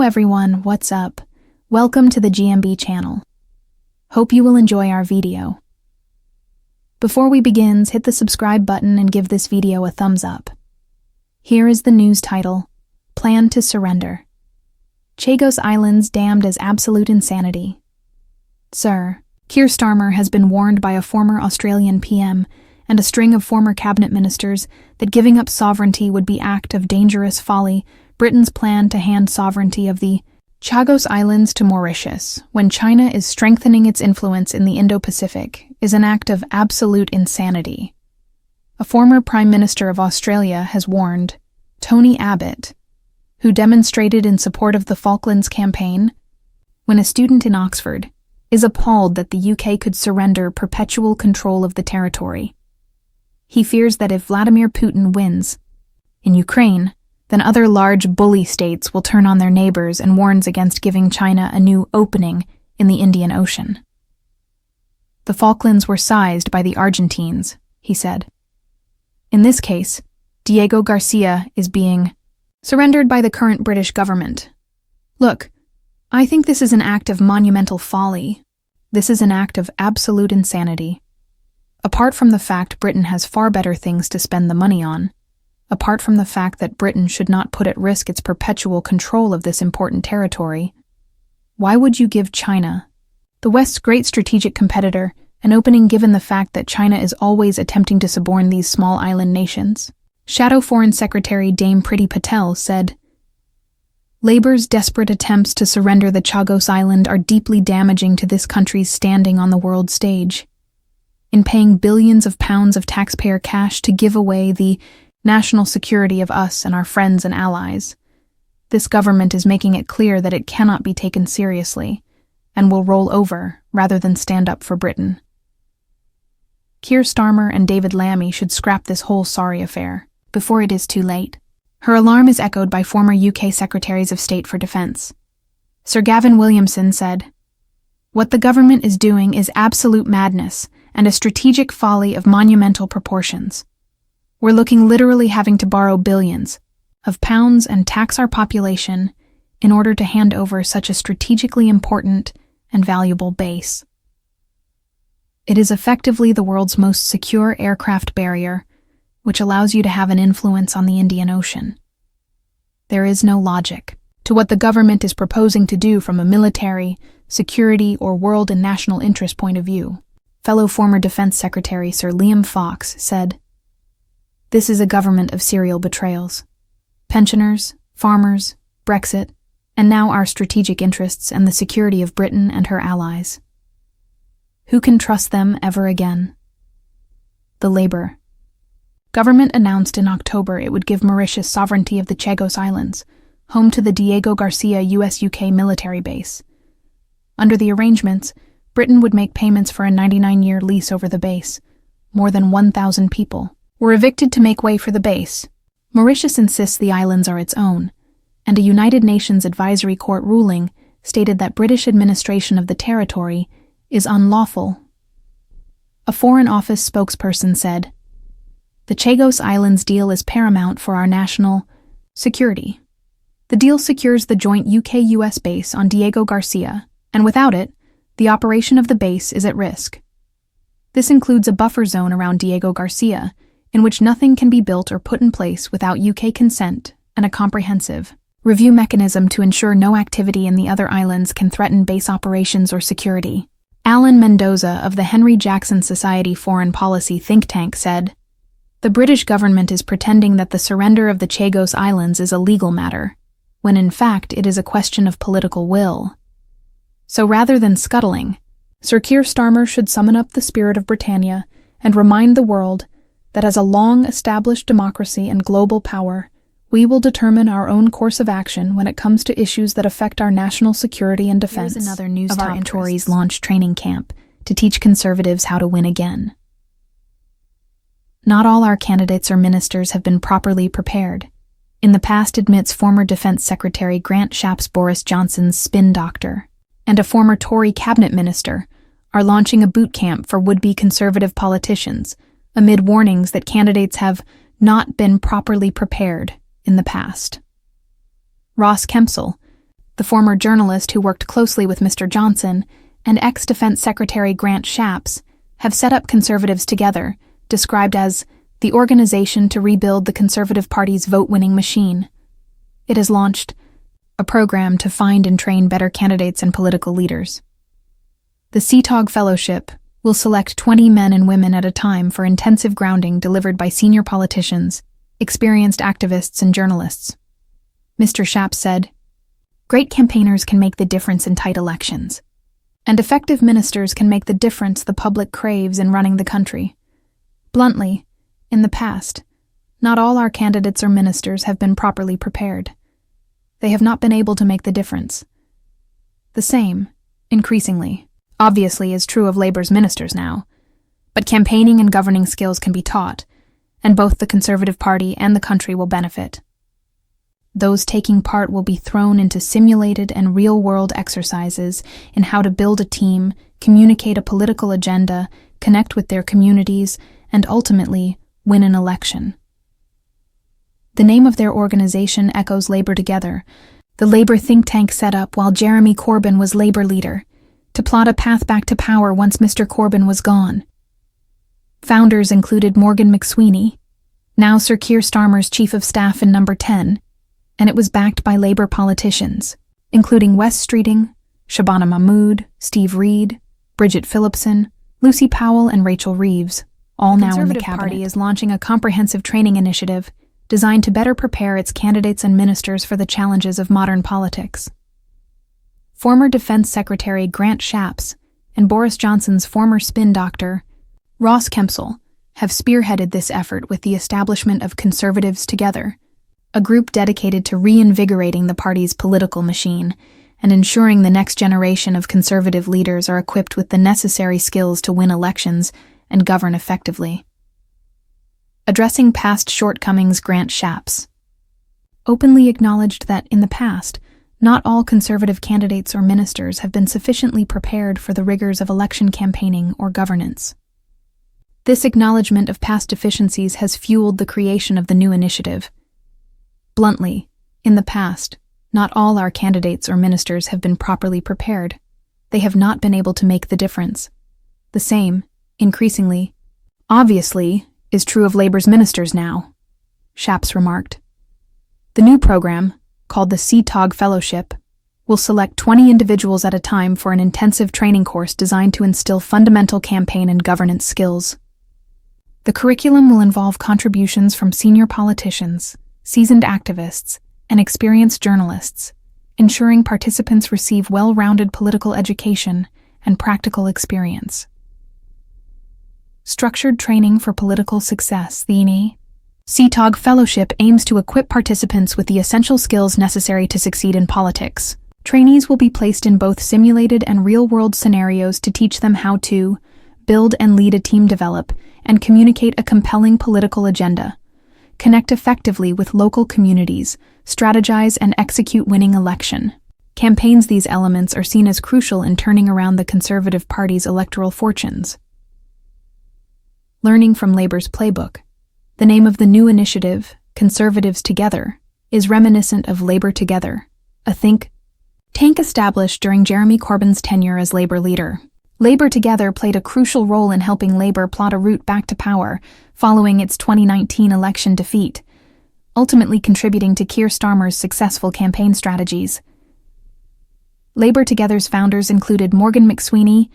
everyone, what's up? Welcome to the GMB channel. Hope you will enjoy our video. Before we begin, hit the subscribe button and give this video a thumbs up. Here is the news title, Plan to Surrender. Chagos Islands damned as absolute insanity. Sir, Keir Starmer has been warned by a former Australian PM and a string of former cabinet ministers that giving up sovereignty would be act of dangerous folly. Britain's plan to hand sovereignty of the Chagos Islands to Mauritius, when China is strengthening its influence in the Indo-Pacific, is an act of absolute insanity. A former Prime Minister of Australia has warned, Tony Abbott, who demonstrated in support of the Falklands campaign, when a student in Oxford is appalled that the UK could surrender perpetual control of the territory. He fears that if Vladimir Putin wins in Ukraine, then other large bully states will turn on their neighbors, and warns against giving China a new opening in the Indian Ocean. The Falklands were seized by the Argentines, he said. In this case, Diego Garcia is being surrendered by the current British government. Look, I think this is an act of monumental folly. This is an act of absolute insanity. Apart from the fact Britain has far better things to spend the money on, apart from the fact that Britain should not put at risk its perpetual control of this important territory, why would you give China, the West's great strategic competitor, an opening given the fact that China is always attempting to suborn these small island nations? Shadow Foreign Secretary Dame Priti Patel said, Labour's desperate attempts to surrender the Chagos Island are deeply damaging to this country's standing on the world stage. In paying billions of pounds of taxpayer cash to give away the national security of us and our friends and allies, this government is making it clear that it cannot be taken seriously and will roll over rather than stand up for Britain. Keir Starmer and David Lammy should scrap this whole sorry affair before it is too late. Her alarm is echoed by former UK Secretaries of State for Defence. Sir Gavin Williamson said, What the government is doing is absolute madness and a strategic folly of monumental proportions. We're looking literally having to borrow billions of pounds and tax our population in order to hand over such a strategically important and valuable base. It is effectively the world's most secure aircraft barrier, which allows you to have an influence on the Indian Ocean. There is no logic to what the government is proposing to do from a military, security, or world and national interest point of view. Fellow former Defense Secretary Sir Liam Fox said, This is a government of serial betrayals. Pensioners, farmers, Brexit, and now our strategic interests and the security of Britain and her allies. Who can trust them ever again? The Labour government announced in October it would give Mauritius sovereignty of the Chagos Islands, home to the Diego Garcia US-UK military base. Under the arrangements, Britain would make payments for a 99-year lease over the base. More than 1,000 people were evicted to make way for the base. Mauritius insists the islands are its own, and a United Nations Advisory Court ruling stated that British administration of the territory is unlawful. A Foreign Office spokesperson said, The Chagos Islands deal is paramount for our national security. The deal secures the joint UK-US base on Diego Garcia, and without it, the operation of the base is at risk. This includes a buffer zone around Diego Garcia, in which nothing can be built or put in place without UK consent, and a comprehensive review mechanism to ensure no activity in the other islands can threaten base operations or security. Alan Mendoza of the Henry Jackson Society Foreign Policy think tank said, The British government is pretending that the surrender of the Chagos Islands is a legal matter, when in fact it is a question of political will. So rather than scuttling, Sir Keir Starmer should summon up the spirit of Britannia and remind the world that as a long-established democracy and global power, we will determine our own course of action when it comes to issues that affect our national security and defense. Here's another news top Tories launch training camp to teach Conservatives how to win again. Not all our candidates or ministers have been properly prepared. In the past, admits former Defense Secretary Grant Shapps Boris Johnson's spin doctor, and a former Tory cabinet minister are launching a boot camp for would-be Conservative politicians, amid warnings that candidates have not been properly prepared in the past. Ross Kempsell, the former journalist who worked closely with Mr. Johnson, and ex-Defense Secretary Grant Shapps, have set up Conservatives Together, described as the organization to rebuild the Conservative Party's vote-winning machine. It has launched a program to find and train better candidates and political leaders. The CTOG Fellowship will select 20 men and women at a time for intensive grounding delivered by senior politicians, experienced activists, and journalists. Mr. Shapps said, "Great campaigners can make the difference in tight elections, and effective ministers can make the difference the public craves in running the country. Bluntly, in the past, not all our candidates or ministers have been properly prepared. They have not been able to make the difference. The same, increasingly, obviously is true of Labor's ministers now, but campaigning and governing skills can be taught, and both the Conservative Party and the country will benefit. Those taking part will be thrown into simulated and real-world exercises in how to build a team, communicate a political agenda, connect with their communities, and ultimately win an election." The name of their organization echoes Labor Together, the Labor think tank set up while Jeremy Corbyn was Labor leader, to plot a path back to power once Mr. Corbyn was gone. Founders included Morgan McSweeney, now Sir Keir Starmer's Chief of Staff in Number 10, and it was backed by Labour politicians, including Wes Streeting, Shabana Mahmood, Steve Reed, Bridget Phillipson, Lucy Powell, and Rachel Reeves, all now in the cabinet. The Conservative Party is launching a comprehensive training initiative designed to better prepare its candidates and ministers for the challenges of modern politics. Former Defense Secretary Grant Shapps and Boris Johnson's former spin doctor, Ross Kempsell, have spearheaded this effort with the establishment of Conservatives Together, a group dedicated to reinvigorating the party's political machine and ensuring the next generation of conservative leaders are equipped with the necessary skills to win elections and govern effectively. Addressing past shortcomings, Grant Shapps openly acknowledged that, in the past, not all conservative candidates or ministers have been sufficiently prepared for the rigors of election campaigning or governance. This acknowledgement of past deficiencies has fueled the creation of the new initiative. Bluntly, in the past, not all our candidates or ministers have been properly prepared. They have not been able to make the difference. The same, increasingly, obviously, is true of Labor's ministers now, Shapps remarked. The new program, called the CTOG Fellowship, will select 20 individuals at a time for an intensive training course designed to instill fundamental campaign and governance skills. The curriculum will involve contributions from senior politicians, seasoned activists, and experienced journalists, ensuring participants receive well-rounded political education and practical experience. Structured training for political success. The CTOG Fellowship aims to equip participants with the essential skills necessary to succeed in politics. Trainees will be placed in both simulated and real-world scenarios to teach them how to build and lead a team, develop and communicate a compelling political agenda, connect effectively with local communities, strategize and execute winning election campaigns. These elements are seen as crucial in turning around the Conservative Party's electoral fortunes. Learning from Labor's playbook. The name of the new initiative, Conservatives Together, is reminiscent of Labor Together, a think tank established during Jeremy Corbyn's tenure as Labor leader. Labor Together played a crucial role in helping Labor plot a route back to power following its 2019 election defeat, ultimately contributing to Keir Starmer's successful campaign strategies. Labor Together's founders included Morgan McSweeney,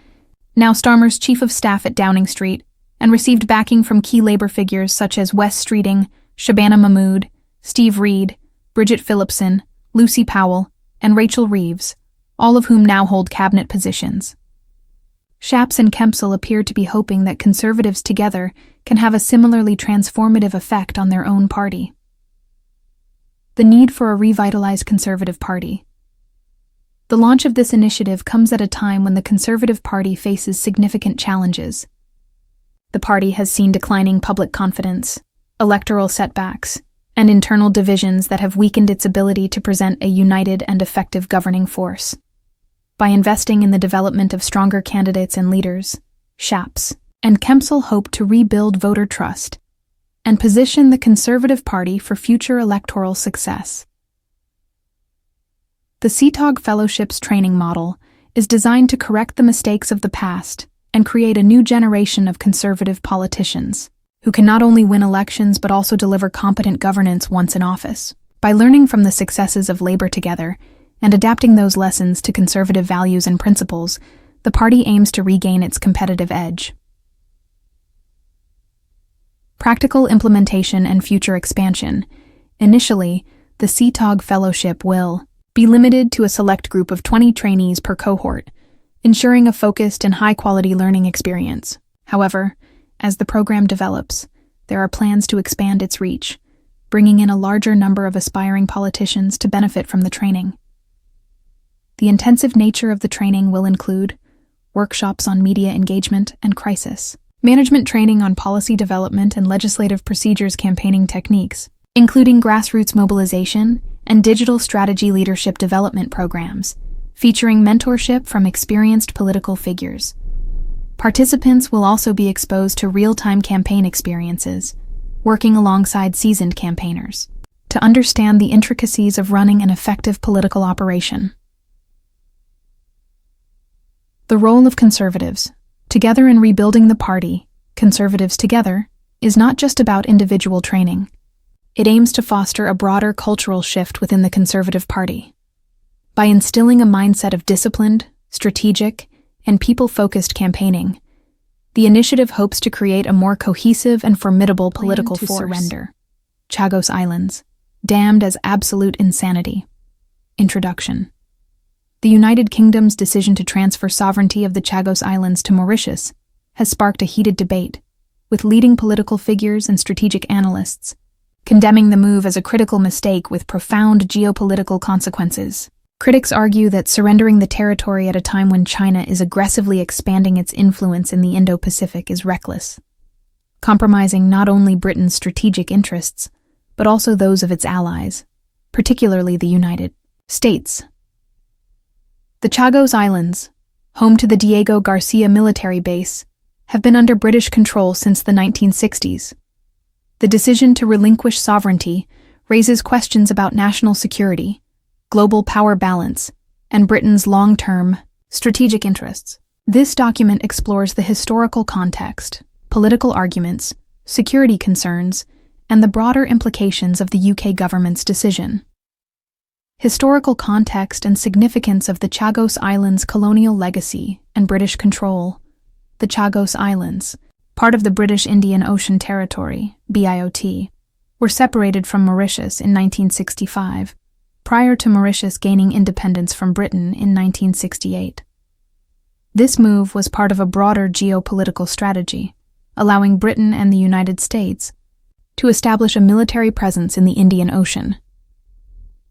now Starmer's Chief of Staff at Downing Street, and received backing from key Labor figures such as Wes Streeting, Shabana Mahmood, Steve Reed, Bridget Phillipson, Lucy Powell, and Rachel Reeves, all of whom now hold cabinet positions. Shapps and Kempsell appear to be hoping that Conservatives Together can have a similarly transformative effect on their own party. The need for a revitalized Conservative Party. The launch of this initiative comes at a time when the Conservative Party faces significant challenges. The party has seen declining public confidence, electoral setbacks, and internal divisions that have weakened its ability to present a united and effective governing force. By investing in the development of stronger candidates and leaders, Shapps and Kempsell hope to rebuild voter trust and position the Conservative Party for future electoral success. The CTOG Fellowship's training model is designed to correct the mistakes of the past and create a new generation of conservative politicians who can not only win elections but also deliver competent governance once in office. By learning from the successes of Labor Together and adapting those lessons to conservative values and principles, the party aims to regain its competitive edge. Practical implementation and future expansion. Initially, the CTOG Fellowship will be limited to a select group of 20 trainees per cohort, ensuring a focused and high-quality learning experience. However, as the program develops, there are plans to expand its reach, bringing in a larger number of aspiring politicians to benefit from the training. The intensive nature of the training will include workshops on media engagement and crisis, management training on policy development and legislative procedures campaigning techniques, including grassroots mobilization and digital strategy leadership development programs, featuring mentorship from experienced political figures. Participants will also be exposed to real-time campaign experiences, working alongside seasoned campaigners, to understand the intricacies of running an effective political operation. The role of conservatives, together in rebuilding the party, Conservatives Together, is not just about individual training. It aims to foster a broader cultural shift within the Conservative Party. By instilling a mindset of disciplined, strategic, and people-focused campaigning, the initiative hopes to create a more cohesive and formidable political force. Surrender. Chagos Islands, damned as absolute insanity. Introduction. The United Kingdom's decision to transfer sovereignty of the Chagos Islands to Mauritius has sparked a heated debate, with leading political figures and strategic analysts condemning the move as a critical mistake with profound geopolitical consequences. Critics argue that surrendering the territory at a time when China is aggressively expanding its influence in the Indo-Pacific is reckless, compromising not only Britain's strategic interests, but also those of its allies, particularly the United States. The Chagos Islands, home to the Diego Garcia military base, have been under British control since the 1960s. The decision to relinquish sovereignty raises questions about national security, global power balance, and Britain's long-term strategic interests. This document explores the historical context, political arguments, security concerns, and the broader implications of the UK government's decision. Historical context and significance of the Chagos Islands' colonial legacy and British control. The Chagos Islands, part of the British Indian Ocean Territory, BIOT, were separated from Mauritius in 1965, prior to Mauritius gaining independence from Britain in 1968. This move was part of a broader geopolitical strategy, allowing Britain and the United States to establish a military presence in the Indian Ocean.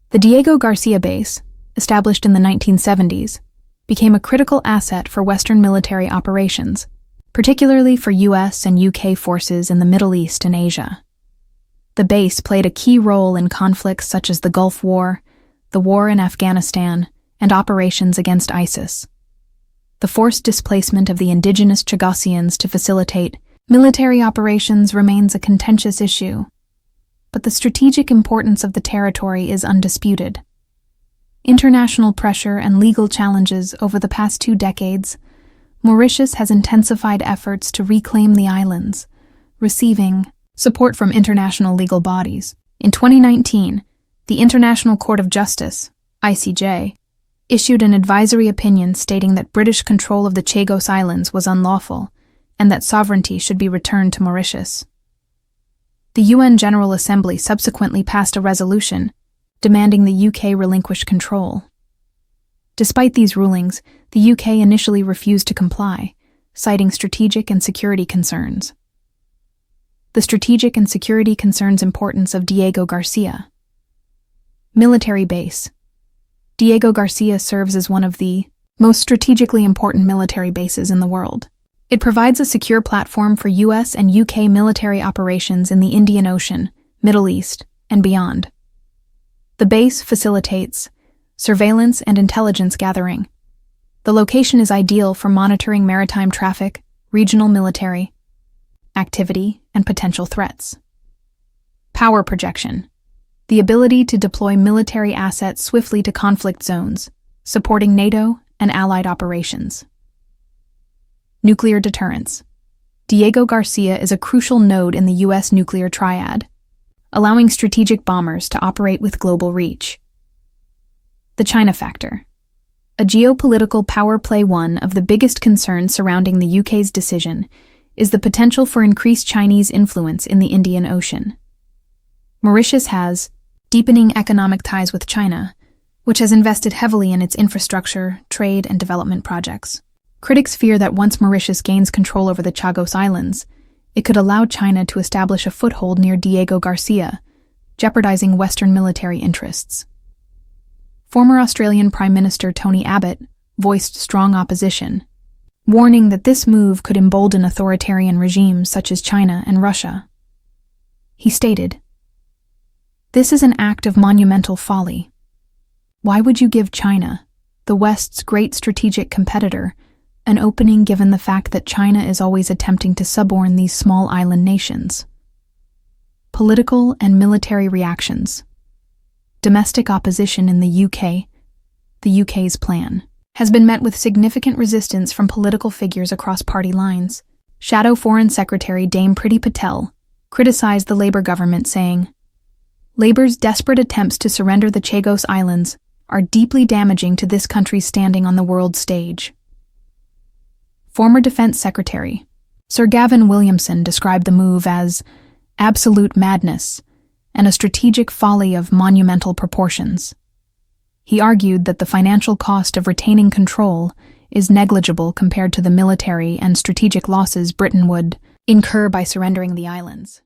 The Diego Garcia base, established in the 1970s, became a critical asset for Western military operations, particularly for US and UK forces in the Middle East and Asia. The base played a key role in conflicts such as the Gulf War, the war in Afghanistan, and operations against ISIS. The forced displacement of the indigenous Chagosians to facilitate military operations remains a contentious issue, but the strategic importance of the territory is undisputed. International pressure and legal challenges over the past 2 decades, Mauritius has intensified efforts to reclaim the islands, receiving support from international legal bodies. In 2019, the International Court of Justice, ICJ, issued an advisory opinion stating that British control of the Chagos Islands was unlawful and that sovereignty should be returned to Mauritius. The UN General Assembly subsequently passed a resolution demanding the UK relinquish control. Despite these rulings, the UK initially refused to comply, citing strategic and security concerns. The strategic and security concerns importance of Diego Garcia. Military base. Diego Garcia serves as one of the most strategically important military bases in the world. It provides a secure platform for US and UK military operations in the Indian Ocean, Middle East, and beyond. The base facilitates surveillance and intelligence gathering. The location is ideal for monitoring maritime traffic, regional military activity, and potential threats. Power projection. the ability to deploy military assets swiftly to conflict zones, supporting NATO and allied operations. Nuclear deterrence. Diego Garcia is a crucial node in the U.S. nuclear triad, allowing strategic bombers to operate with global reach. The China factor. A geopolitical power play. One of the biggest concerns surrounding the UK's decision is the potential for increased Chinese influence in the Indian Ocean. Mauritius has deepening economic ties with China, which has invested heavily in its infrastructure, trade, and development projects. Critics fear that once Mauritius gains control over the Chagos Islands, it could allow China to establish a foothold near Diego Garcia, jeopardizing Western military interests. Former Australian Prime Minister Tony Abbott voiced strong opposition, warning that this move could embolden authoritarian regimes such as China and Russia. He stated, "This is an act of monumental folly. Why would you give China, the West's great strategic competitor, an opening given the fact that China is always attempting to suborn these small island nations?" Political and military reactions. Domestic opposition in the UK. The UK's plan has been met with significant resistance from political figures across party lines. Shadow Foreign Secretary Dame Priti Patel criticized the Labour government, saying, "Labour's desperate attempts to surrender the Chagos Islands are deeply damaging to this country's standing on the world stage." Former Defense Secretary Sir Gavin Williamson described the move as absolute madness and a strategic folly of monumental proportions. He argued that the financial cost of retaining control is negligible compared to the military and strategic losses Britain would incur by surrendering the islands.